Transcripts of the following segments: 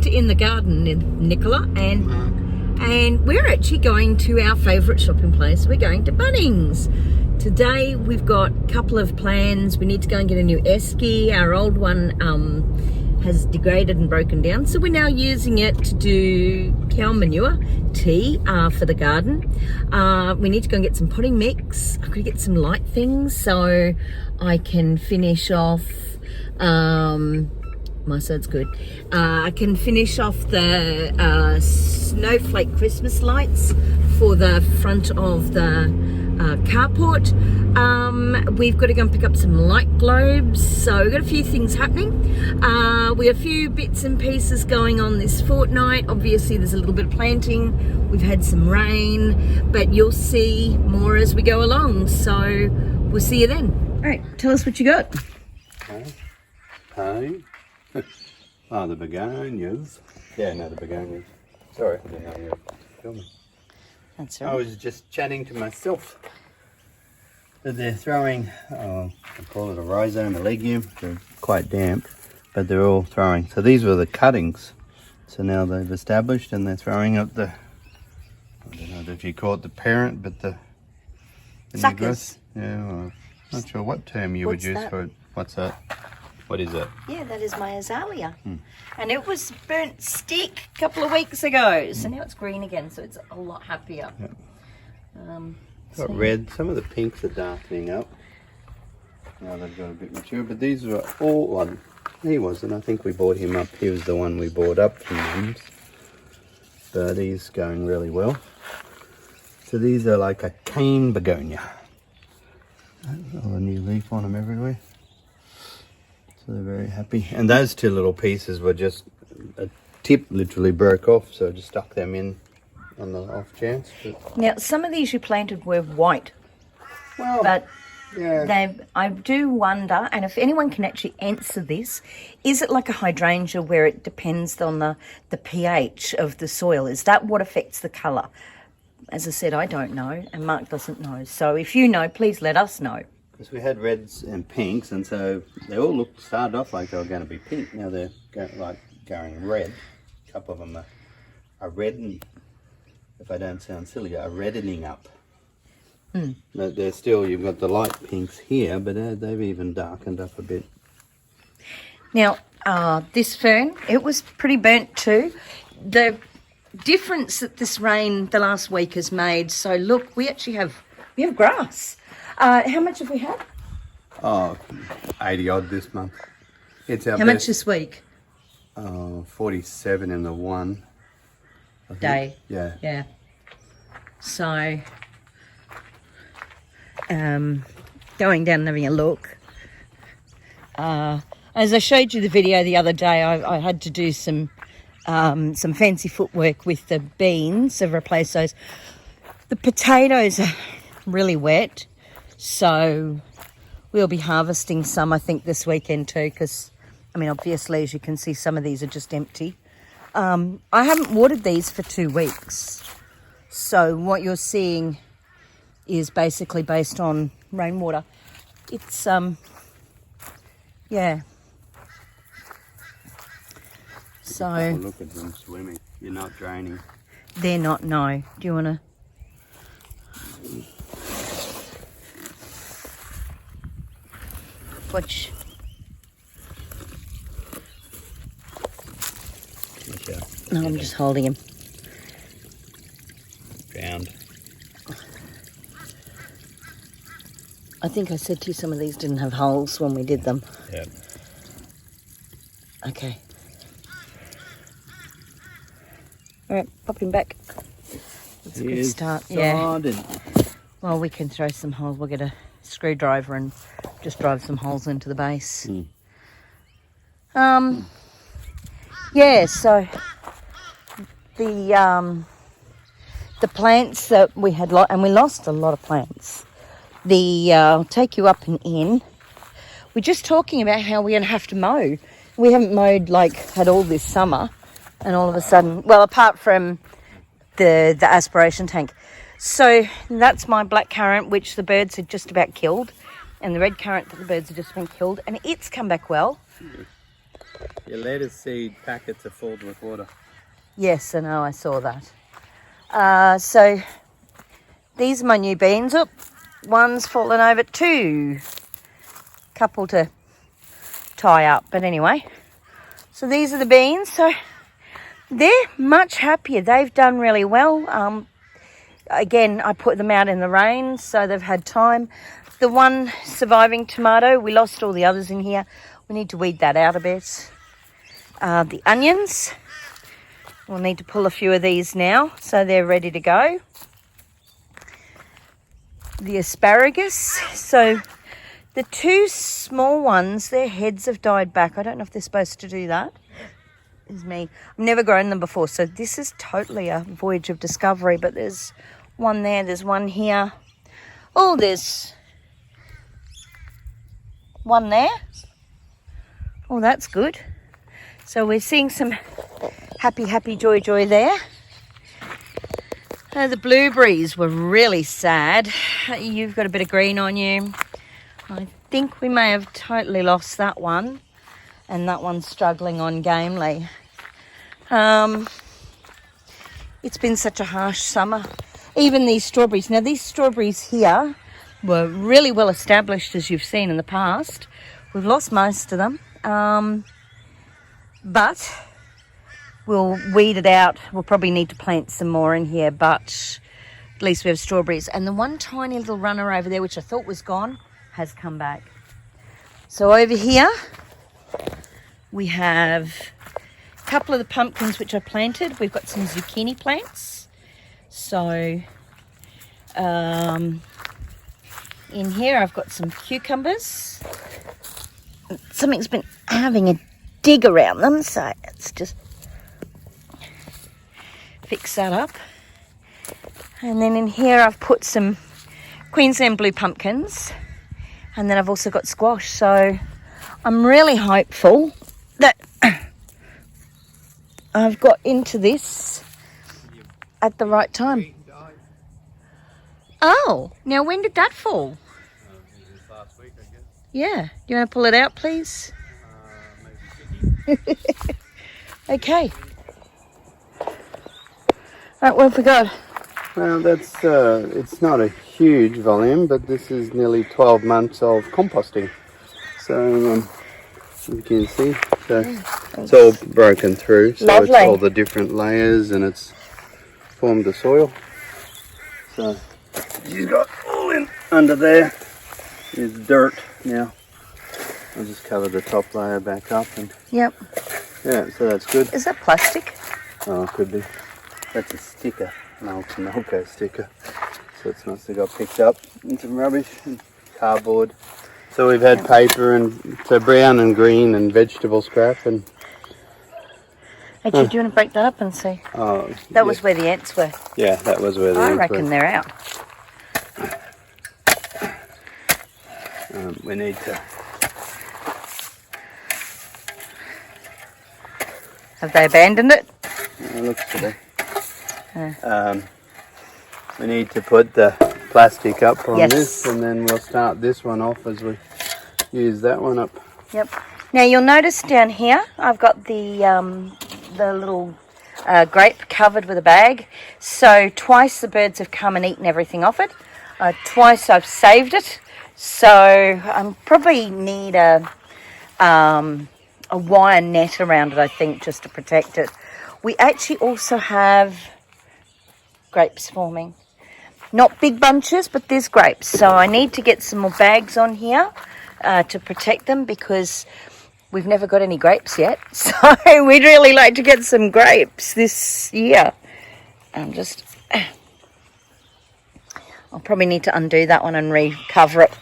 in the garden, Nicola, and we're actually going to our favourite shopping place. We're going to Bunnings. Today we've got a couple of plans. We need to go and get a new esky. Our old one has degraded and broken down, so we're now using it to do cow manure, tea for the garden. We need to go and get some potting mix. I've got to get some light things so I can finish off my side's good. I can finish off the snowflake Christmas lights for the front of the carport. We've got to go and pick up some light globes, so we've got a few things happening. We have a few bits and pieces going on this fortnight. Obviously there's a little bit of planting, we've had some rain, but you'll see more as we go along, so we'll see you then. All right, tell us what you got. Hey. Oh, the begonias. Yeah, no, the begonias. Sorry, I didn't know you were filming. That's all I right. was just chatting to myself that they're throwing, I call it a rhizome, a legume. They're quite damp, but they're all throwing. So these were the cuttings. So now they've established and they're throwing up the, I don't know if you call it the parent, but the new Suckers. growth. Yeah, well, not sure what term you would use that? for it. What's that? What is that? Yeah, that is my azalea. And it was burnt stick a couple of weeks ago, so now it's green again, so it's a lot happier. Got red. Some of the pinks are darkening up. Now they've got a bit mature, but these were all one. He wasn't. I think we bought him up. He was the one we bought up from Mum's. But he's going really well. So these are like a cane begonia. All a new leaf on them everywhere. So they're very happy. And those two little pieces were just, a tip literally broke off, so I just stuck them in on the off chance. But, Now, some of these you planted were white, well, but yeah. I do wonder, and if anyone can actually answer this, is it like a hydrangea where it depends on the pH of the soil? Is that what affects the colour? As I said, I don't know, and Mark doesn't know. So if you know, please let us know. Because we had reds and pinks, and so they all started off like they were going to be pink. Now they're going red. A couple of them are red, and if I don't sound silly, are reddening up. But they're still, you've got the light pinks here, but they've even darkened up a bit. Now, this fern, it was pretty burnt too. The difference that this rain the last week has made, so look, we have grass. How much have we had? Oh, 80 odd this month. It's our How much this week? 47 in the one. I think. Day. Yeah. Yeah. So, going down and having a look. As I showed you the video the other day, I had to do some fancy footwork with the beans to replace those. The potatoes are really wet, so we'll be harvesting some, I think, this weekend too, because, I mean, obviously, as you can see, some of these are just empty. I haven't watered these for 2 weeks, so what you're seeing is basically based on rainwater. It's, yeah. So Oh, look at them swimming. You're not draining. they're not, no. Do you want to? Watch. Okay. No, I'm just holding him. Drowned. I think I said to you some of these didn't have holes when we did them. Yeah. Okay. All right, pop him back. That's a good start. Yeah. Well, we can throw some holes. We'll get a screwdriver and just drive some holes into the base. Yeah. So the plants that we had, and we lost a lot of plants. I'll take you up and in. We're just talking about how we're going to have to mow. We haven't mowed at all this summer, and all of a sudden, well, apart from the aspiration tank. So that's my black currant, which the birds had just about killed, and the red currant that the birds have just been killed, and it's come back well. Your lettuce seed packets are filled with water. Yes, I know, I saw that. So these are my new beans. Oop, one's fallen over, two. Couple to tie up, but anyway. So these are the beans. So they're much happier. They've done really well. Again, I put them out in the rain, so they've had time. The one surviving tomato, we lost all the others in here. We need to weed that out a bit. The onions, we'll need to pull a few of these now, so they're ready to go. The asparagus, so the two small ones, their heads have died back. I don't know if they're supposed to do that. Is me. I've never grown them before, so this is totally a voyage of discovery. But there's one there, there's one here. Oh, there's one there. Oh, that's good. So we're seeing some happy, joy there. The blueberries were really sad. You've got a bit of green on you. I think we may have totally lost that one. And that one's struggling on gamely. It's been such a harsh summer. Even these strawberries. Now, these strawberries here were really well established, as you've seen in the past. We've lost most of them. But we'll weed it out. We'll probably need to plant some more in here, but at least we have strawberries. And the one tiny little runner over there, which I thought was gone, has come back. So over here, we have a couple of the pumpkins which I planted. We've got some zucchini plants. So in here I've got some cucumbers. Something's been having a dig around them, so let's just fix that up. And then in here I've put some Queensland blue pumpkins, and then I've also got squash. So I'm really hopeful that I've got into this at the right time. Oh, now when did that fall? Last week, I guess. Yeah, do you want to pull it out, please? Maybe. Okay. Right, what have we got? Well, that's it's not a huge volume, but this is nearly 12 months of composting. So you can see, so it's all broken through. So Lovely. It's all the different layers, and it's formed the soil. So she's got all in under there is dirt now. I'll just cover the top layer back up, and Yep. yeah, so that's good. Is that plastic? Oh, it could be. That's a sticker, an old Camellia sticker. So it must have got picked up in some rubbish and cardboard. So we've had paper and so brown and green and vegetable scrap and. Actually, do you want to break that up and see? Oh, That was where the ants were. Yeah, that was where the I ants reckon were. they're out. We need to. Have they abandoned it? It looks to be. We need to put the plastic up on Yes. this, and then we'll start this one off as we use that one up. Yep. Now you'll notice down here I've got the little grape covered with a bag. So twice the birds have come and eaten everything off it. Twice I've saved it. So I probably need a wire net around it, I think, just to protect it. We actually also have grapes forming. Not big bunches, but there's grapes. So I need to get some more bags on here to protect them, because we've never got any grapes yet. So we'd really like to get some grapes this year. I'll probably need to undo that one and recover it.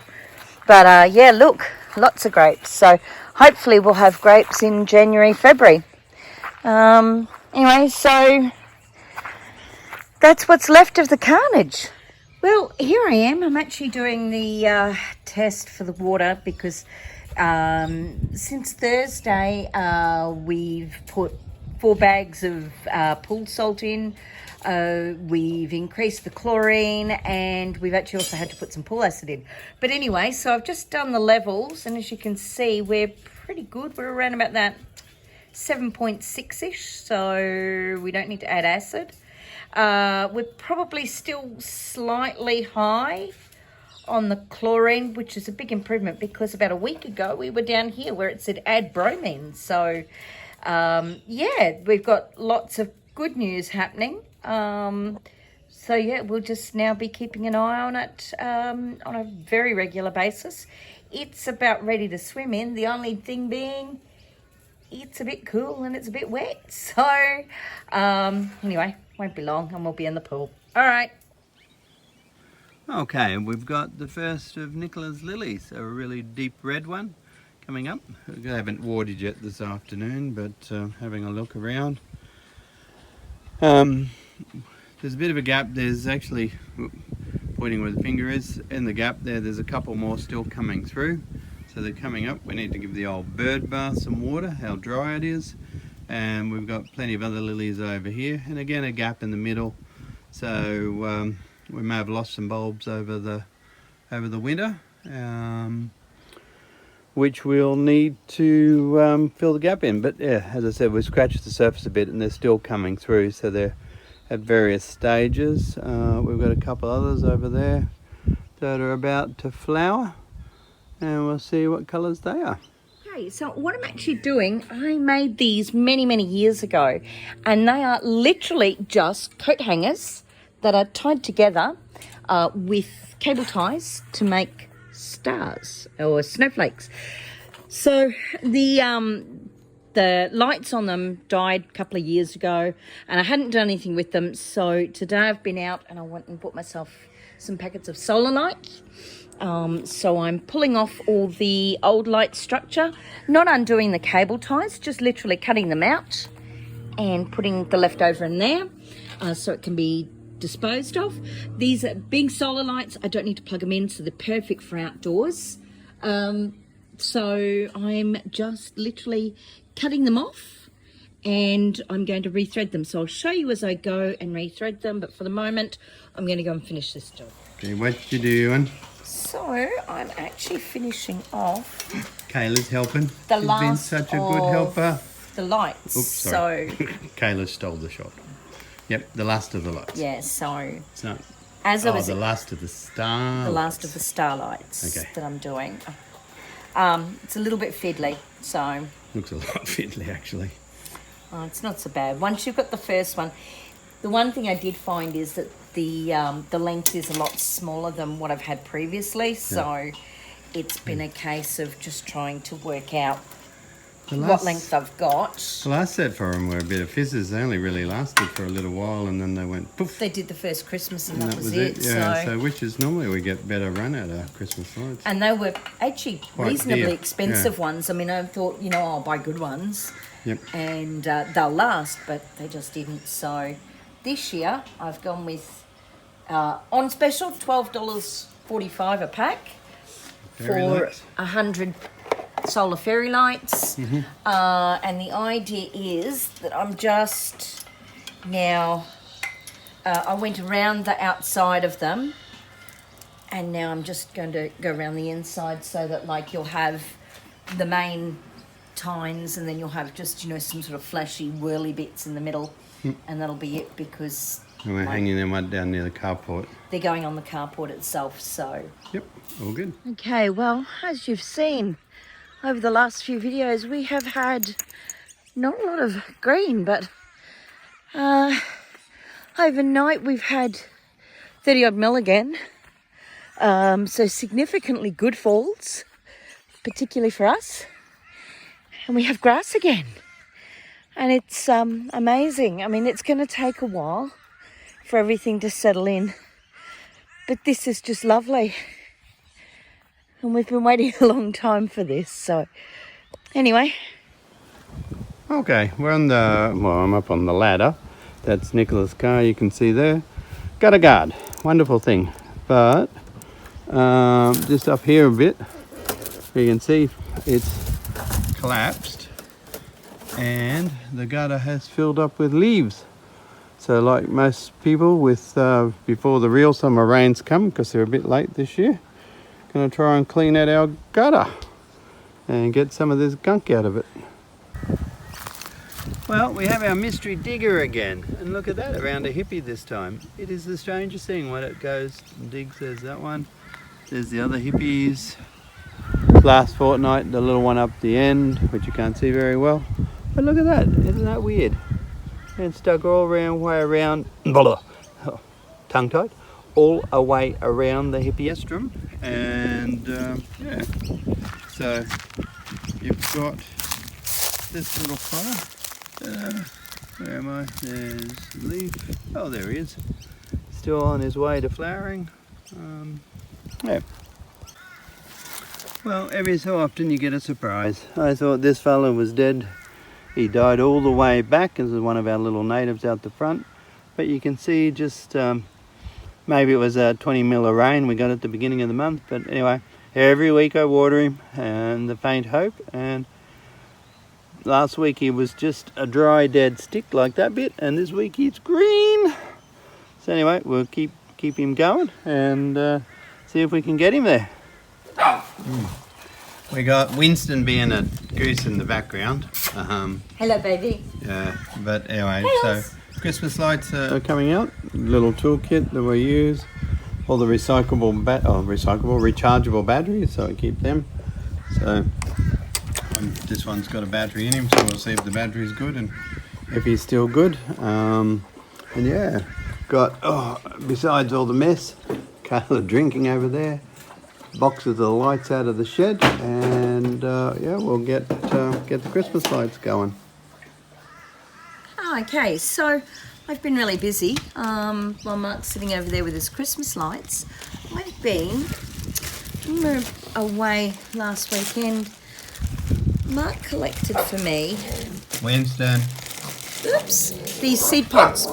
But yeah, look, lots of grapes. So hopefully we'll have grapes in January, February. Anyway, so that's what's left of the carnage. Well, here I am. I'm actually doing the test for the water, because since Thursday we've put 4 bags of pool salt in. We've increased the chlorine, and we've actually also had to put some pool acid in. But anyway, so I've just done the levels, and as you can see, we're pretty good. We're around about that 7.6-ish, so we don't need to add acid. We're probably still slightly high on the chlorine, which is a big improvement because about a week ago we were down here where it said add bromine. So yeah, we've got lots of good news happening. So yeah, we'll just now be keeping an eye on it on a very regular basis. It's about ready to swim in. The only thing being, it's a bit cool and it's a bit wet. So anyway, won't be long and we'll be in the pool. All right. Okay, and we've got the first of Nicola's lilies, a really deep red one coming up. I haven't watered yet this afternoon, but having a look around. There's a bit of a gap. There's actually, pointing where the finger is, in the gap there's a couple more still coming through. So they're coming up. We need to give the old bird bath some water, how dry it is. And we've got plenty of other lilies over here. And again, a gap in the middle. So we may have lost some bulbs over the winter, which we'll need to fill the gap in. But yeah, as I said, we've scratched the surface a bit and they're still coming through, so they're at various stages. We've got a couple others over there that are about to flower, and we'll see what colours they are. Okay, so what I'm actually doing, I made these many years ago, and they are literally just coat hangers that are tied together with cable ties to make stars or snowflakes. So the lights on them died a couple of years ago and I hadn't done anything with them. So today I've been out and I went and bought myself some packets of solar lights. So I'm pulling off all the old light structure, not undoing the cable ties, just literally cutting them out and putting the leftover in there so it can be disposed of. These are big solar lights. I don't need to plug them in, so they're perfect for outdoors. So I'm just literally cutting them off and I'm going to rethread them. So I'll show you as I go and rethread them, but for the moment I'm going to go and finish this job. Okay, what you doing? So I'm actually finishing off Kayla's helping. the She's last been such a good helper. The lights. Oops, sorry. So Kayla stole the shot. Yep, the last of the lights. yeah, so It's not. as I was the last of the star. the last of the starlights Okay. that I'm doing. It's a little bit fiddly, so Looks a lot fiddly actually. it's not so bad. Once you've got the first one, the one thing I did find is that the length is a lot smaller than what I've had previously, so it's been a case of just trying to work out what length I've got. The last set for them were a bit of fizzes. They only really lasted for a little while and then they went poof. They did the first Christmas and that was it. Yeah, so which is normally we get better run out of Christmas lights. and they were actually Quite reasonably dear. expensive ones. I mean, I thought, I'll buy good ones. Yep. And they'll last, but they just didn't. So this year I've gone with on special $12.45 a pack Fairy for lights. 100 solar fairy lights. And the idea is that I'm just now I went around the outside of them and now I'm just going to go around the inside so that like you'll have the main tines and then you'll have just some sort of flashy whirly bits in the middle and that'll be it because And we're hanging them right down near the carport. they're going on the carport itself. So Yep, all good. okay, well, as you've seen over the last few videos, we have had not a lot of green, but overnight we've had 30 odd mil again. So significantly good falls, particularly for us. And we have grass again. And it's amazing. I mean, it's going to take a while for everything to settle in. But this is just lovely. And we've been waiting a long time for this. So anyway. Okay, we're on I'm up on the ladder. That's Nicola's car, you can see there. Got a guard, wonderful thing. But just up here a bit, you can see it's collapsed and the gutter has filled up with leaves. So like most people with before the real summer rains come, because they're a bit late this year, gonna try and clean out our gutter and get some of this gunk out of it. Well, we have our mystery digger again, and look at that, around a hippie this time. It is the strangest thing when it goes and digs. There's that one, there's the other hippies. Last fortnight, the little one up the end, which you can't see very well. But look at that, isn't that weird? And stuck all around, way around, tongue-tied, all a way around the hippiestrum. And yeah, so you've got this little fella. Where am I? There's Leaf. Oh, there he is. Still on his way to flowering. Yeah. Well, every so often you get a surprise. I thought this fella was dead. He died all the way back. This is one of our little natives out the front. But you can see just, maybe it was a 20 mil of rain we got at the beginning of the month. But anyway, every week I water him, and the faint hope. And last week he was just a dry dead stick like that bit, and this week he's green. So anyway, we'll keep him going and see if we can get him there. We got Winston being a goose in the background. Hello, baby. Yeah, but anyway, so Christmas lights are coming out. Little toolkit that we use. All the rechargeable batteries, so I keep them. So this one's got a battery in him, so we'll see if the battery's good and if he's still good. And yeah, got, besides all the mess, Carla drinking over there, boxes of the lights out of the shed, and yeah, we'll get the Christmas lights going. Okay, so I've been really busy while Mark's sitting over there with his Christmas lights. I've been away last weekend. Mark collected for me, Winston. oops, these seed pods.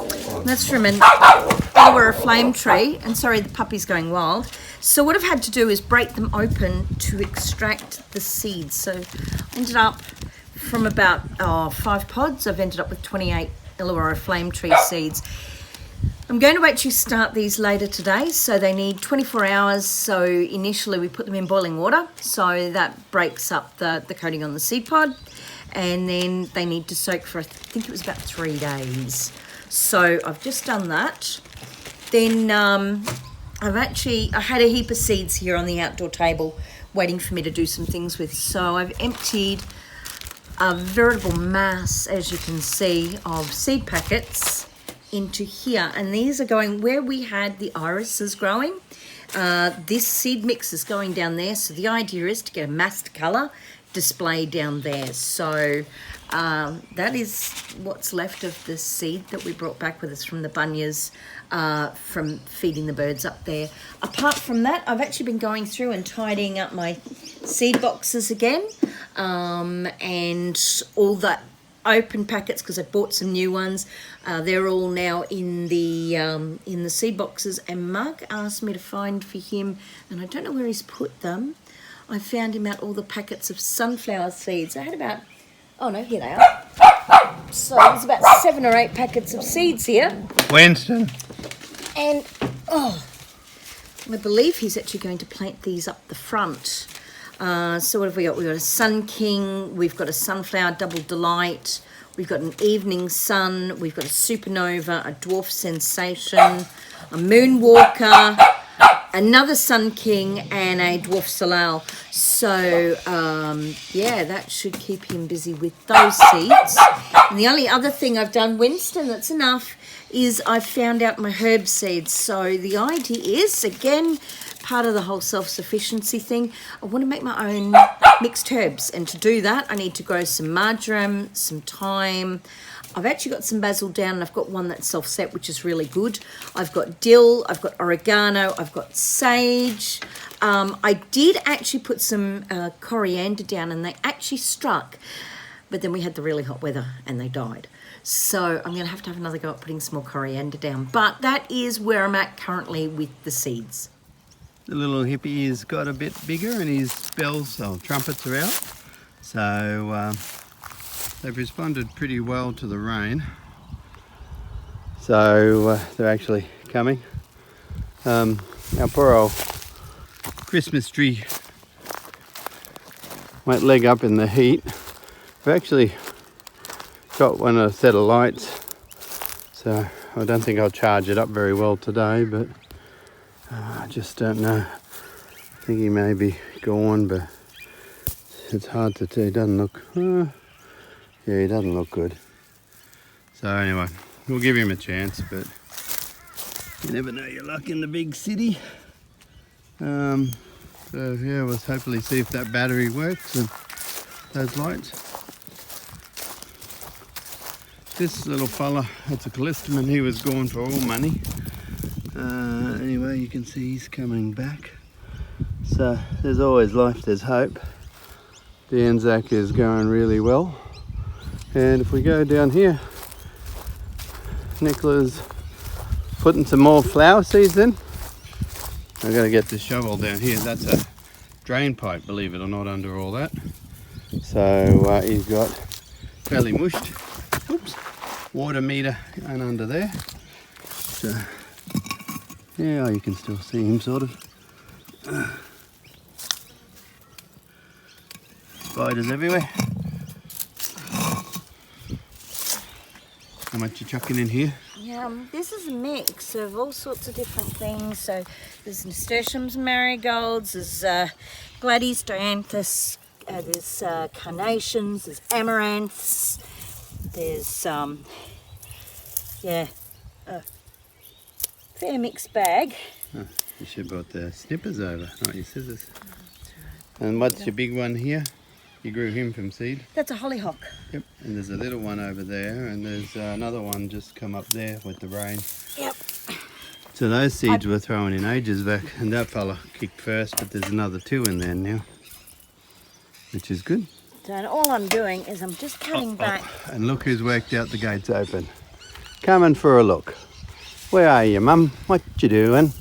That's from an Illawarra flame tree, and sorry, the puppy's going wild. So what I've had to do is break them open to extract the seeds. So I ended up from about 5 pods, I've ended up with 28 Illawarra flame tree seeds. I'm going to actually start these later today, so they need 24 hours. So initially we put them in boiling water, so that breaks up the coating on the seed pod, and then they need to soak for, I think it was about 3 days. So I've just done that. Then I had a heap of seeds here on the outdoor table waiting for me to do some things with. So I've emptied a veritable mass, as you can see, of seed packets into here, and these are going where we had the irises growing. This seed mix is going down there, so the idea is to get a massed colour display down there. So that is what's left of the seed that we brought back with us from the Begonias, from feeding the birds up there. Apart from that, I've actually been going through and tidying up my seed boxes again, and all the open packets, because I bought some new ones. They're all now in the seed boxes, and Mark asked me to find for him, and I don't know where he's put them. I found him out all the packets of sunflower seeds. I had about, oh no, here they are. So there's about 7 or 8 packets of seeds here. Winston. And I believe he's actually going to plant these up the front. So what have we got? We've got a Sun King, we've got a Sunflower Double Delight, we've got an Evening Sun, we've got a Supernova, a Dwarf Sensation, a Moonwalker, another Sun King, and a Dwarf Soleil. So yeah, that should keep him busy with those seeds. And the only other thing I've done, Winston, that's enough, is I've found out my herb seeds. So the idea is, again, part of the whole self-sufficiency thing, I want to make my own mixed herbs, and to do that I need to grow some marjoram, some thyme. I've actually got some basil down, and I've got one that's self-set, which is really good. I've got dill, I've got oregano, I've got sage. I did actually put some coriander down, and they actually struck, but then we had the really hot weather and they died. So I'm going to have another go at putting some more coriander down. But that is where I'm at currently with the seeds. The little hippie has got a bit bigger, and his bells, or trumpets, are out. So they've responded pretty well to the rain. So they're actually coming. Our poor old Christmas tree went leg up in the heat. We've actually got one a set of lights, so I don't think I'll charge it up very well today, but I just don't know. I think he may be gone, but it's hard to tell. He doesn't look, yeah, he doesn't look good. So anyway, we'll give him a chance, but you never know your luck in the big city. So yeah, we'll hopefully see if that battery works and those lights. This little fella, that's a callistoman, he was gone for all money. Anyway, you can see he's coming back. So there's always life, there's hope. The Anzac is going really well. And if we go down here, Nicola's putting some more flower seeds in. I've got to get this shovel down here. That's a drain pipe, believe it or not, under all that. So he's got fairly mushed, oops, water meter going under there. So yeah, you can still see him sort of. Spiders everywhere. How much you chucking in here? Yeah, this is a mix of all sorts of different things. So there's nasturtiums, marigolds, there's gladys, dianthus, there's carnations, there's amaranths, there's yeah, a fair mixed bag. Oh, you should have brought the snippers over, not your scissors. And what's your big one here? You grew him from seed? That's a hollyhock. Yep, and there's a little one over there, and there's another one just come up there with the rain. Yep. So those seeds were thrown in ages back, and that fella kicked first, but there's another 2 in there now, which is good. So all I'm doing is I'm just cutting back. And look who's worked out the gates open. Coming for a look. Where are you, Mum? What you doing?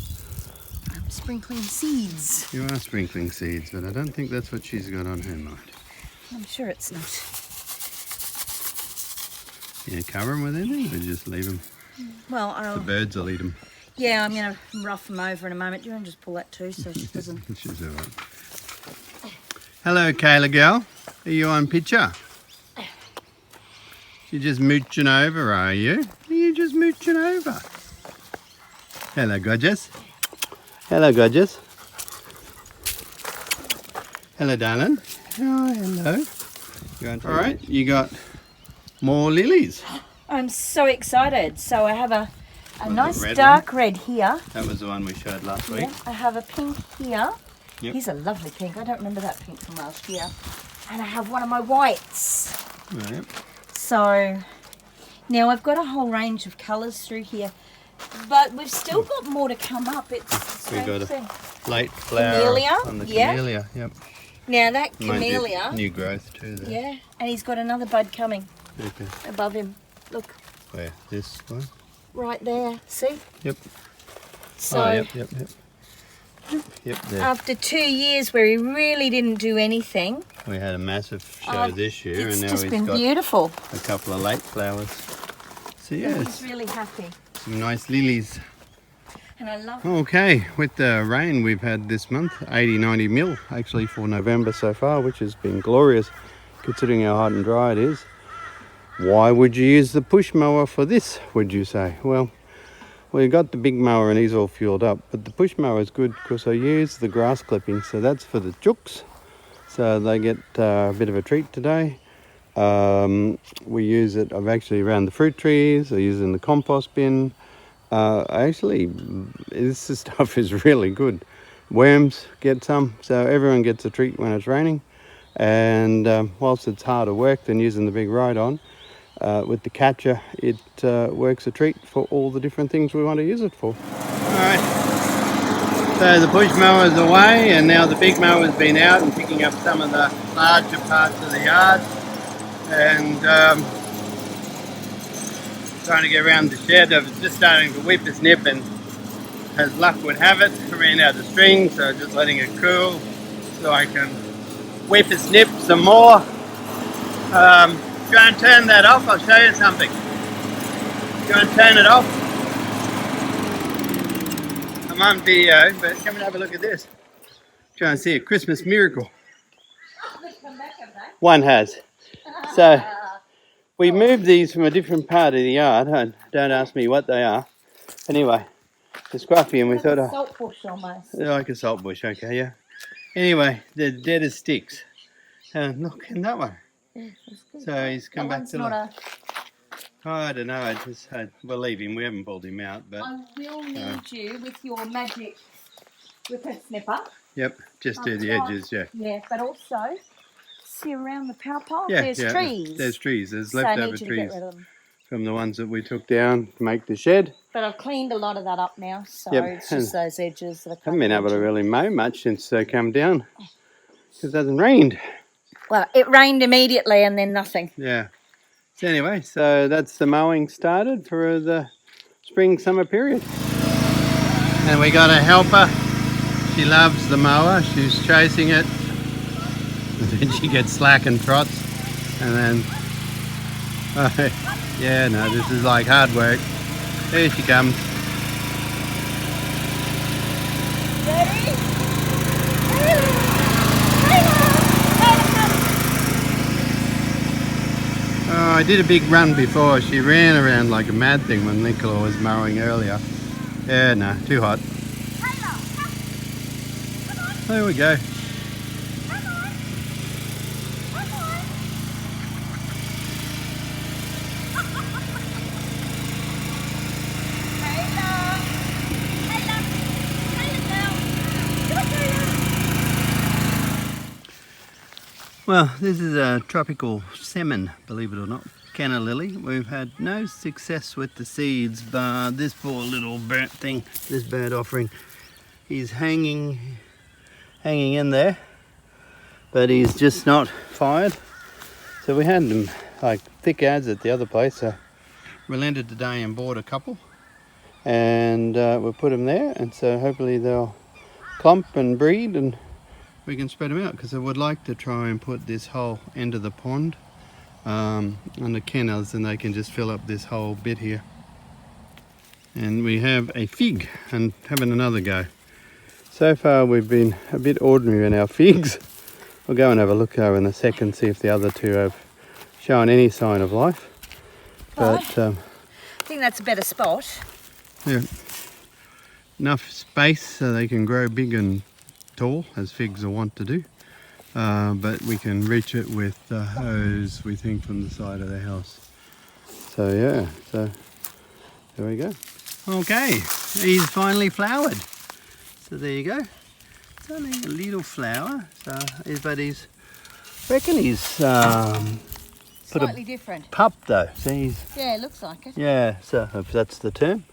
I'm sprinkling seeds. You are sprinkling seeds, but I don't think that's what she's got on her mind. I'm sure it's not. You cover them with anything or just leave them? Well, The birds will eat them. yeah, I'm going to rough them over in a moment. Do you want to just pull that too so she doesn't... She's all right. Hello, Kayla girl. Are you on picture? You're just mooching over, are you? Are you just mooching over? Hello, gorgeous. Hello, gorgeous. Hello, darling. Oh, hello. All right, you got more lilies. I'm so excited. So I have a Like nice red dark red here. That was the one we showed last week. Yeah, I have a pink here. Yep. He's a lovely pink. I don't remember that pink from last year. And I have one of my whites. Oh, yep. So now I've got a whole range of colours through here. But we've still got more to come up. It's We got a thing. late flower Camellia, on the yeah. camellia. Yep. Now that Might be camellia, new growth too. There. yeah, and he's got another bud coming Okay. above him. Look, Where? This one? right there. See? Yep. So Oh, yep. Yep. There. after 2 years where he really didn't do anything, We had a massive show this year, it's and now just he's been got beautiful. a couple of late flowers. So He's yes, really happy, some nice lilies. and I love it. Okay, with the rain we've had this month, 80-90 mil actually for November so far, which has been glorious considering how hot and dry it is. Why would you use the push mower for this, would you say? Well, we got the big mower and he's all fueled up, but the push mower is good because I use the grass clippings, so that's for the chooks, so they get a bit of a treat today. We use it, I've actually around the fruit trees, I use it in the compost bin. Actually, this stuff is really good. Worms get some, so everyone gets a treat when it's raining. And whilst it's harder work than using the big ride-on, with the catcher, it works a treat for all the different things we want to use it for. Alright, so the push mower's away, and now the big mower's been out and picking up some of the larger parts of the yard. And trying to get around the shed. I was just starting to whip its nip, and as luck would have it, I ran out of string, so just letting it cool so I can whip its nip some more. Go and turn that off, I'll show you something. Go and turn it off. I'm on video, but come and have a look at this. Try and see a Christmas miracle. One has. So We moved these from a different part of the yard. Don't ask me what they are. Anyway, it's scruffy and we thought... a salt bush almost. They're like a salt bush, okay, yeah. Anyway, they're dead as sticks. Look, in that one. Yeah, that's good. So he's come back to... Not I don't know, we'll leave him. We haven't pulled him out, but... I will need you with your magic ripper snipper. Yep, just do the edges, yeah. Yeah, but also, see around the power pole? Yeah, There's trees. There's trees. There's So I leftover need you to trees get rid of them. from the ones that we took down to make the shed. But I've cleaned a lot of that up now, so Yep, it's just those edges that I haven't been able to really mow much since they come down because it hasn't rained. Well, it rained immediately and then nothing. Yeah. So anyway, so that's the mowing started for the spring-summer period. And we got a helper. She loves the mower. She's chasing it. And then she gets slack and trots. And then, yeah, no, this is like hard work. Here she comes. Ready? Oh, I did a big run before. She ran around like a mad thing when Nicola was mowing earlier. Yeah, no, too hot. There we go. Well, this is a tropical salmon, believe it or not, canna lily. We've had no success with the seeds, but this poor little burnt thing, this burnt offering, he's hanging in there, but he's just not fired. So we had them like thick ads at the other place, so relented today and bought a couple, and we'll put them there, and so hopefully they'll clump and breed and we can spread them out, because I would like to try and put this whole end of the pond under kennels, and they can just fill up this whole bit here. And we have a fig and having another go. So far we've been a bit ordinary in our figs. We'll go and have a look over in a second, see if the other two have shown any sign of life. But I think that's a better spot. Yeah, enough space so they can grow big and tall, as figs are wont to do, but we can reach it with the hose, we think, from the side of the house. So yeah, so there we go. Okay, he's finally flowered. So there you go. It's only a little flower, but he's, I reckon he's put Slightly a different. pup though. See, Yeah, it looks like it. yeah, so if that's the term.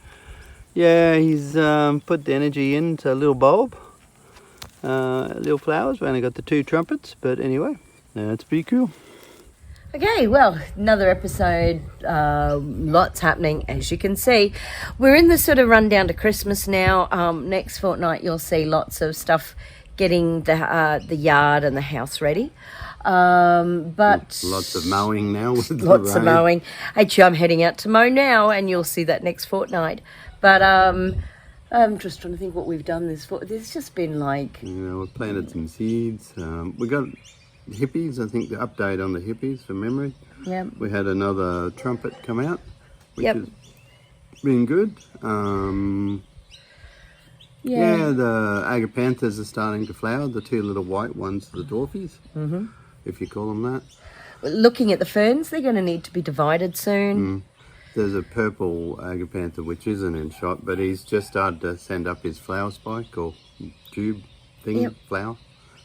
Yeah, he's put the energy into a little bulb. Little flowers. We only got the 2 trumpets, but anyway, it's pretty cool. Okay, well, another episode, lots happening, as you can see. We're in the sort of run down to Christmas now. Next fortnight you'll see lots of stuff getting the yard and the house ready. But lots of mowing now with the lots rain. of mowing. Actually, I'm heading out to mow now, and you'll see that next fortnight. But I'm just trying to think what we've done this for. There's just been like... Yeah, we've planted some seeds. We got hippies, I think the update on the hippies from memory. Yeah. We had another trumpet come out, which Yep. has been good. Yeah, the agapanthus are starting to flower, the 2 little white ones, the dwarfies, if you call them that. Looking at the ferns, they're going to need to be divided soon. There's a purple agapantha which isn't in shot, but he's just started to send up his flower spike or tube thing, flower,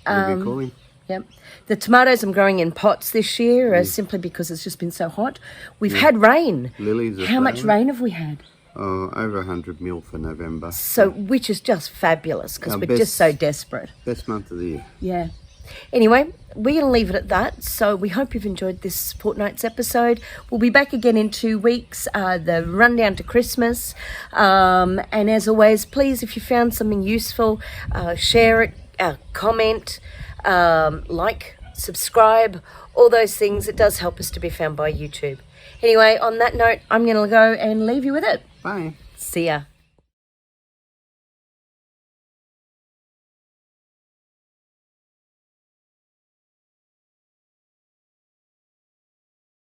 whatever you call him. Yep. The tomatoes I'm growing in pots this year are simply because it's just been so hot. We've had rain. Lilies are How much flowering. rain have we had? Over 100 mil for November. So, which is just fabulous, because Our we're just so desperate. Best month of the year. Yeah. Anyway, we're going to leave it at that. So we hope you've enjoyed this fortnight's episode. We'll be back again in 2 weeks, the rundown to Christmas. And as always, please, if you found something useful, share it, comment, like, subscribe, all those things. It does help us to be found by YouTube. Anyway, on that note, I'm going to go and leave you with it. Bye. See ya.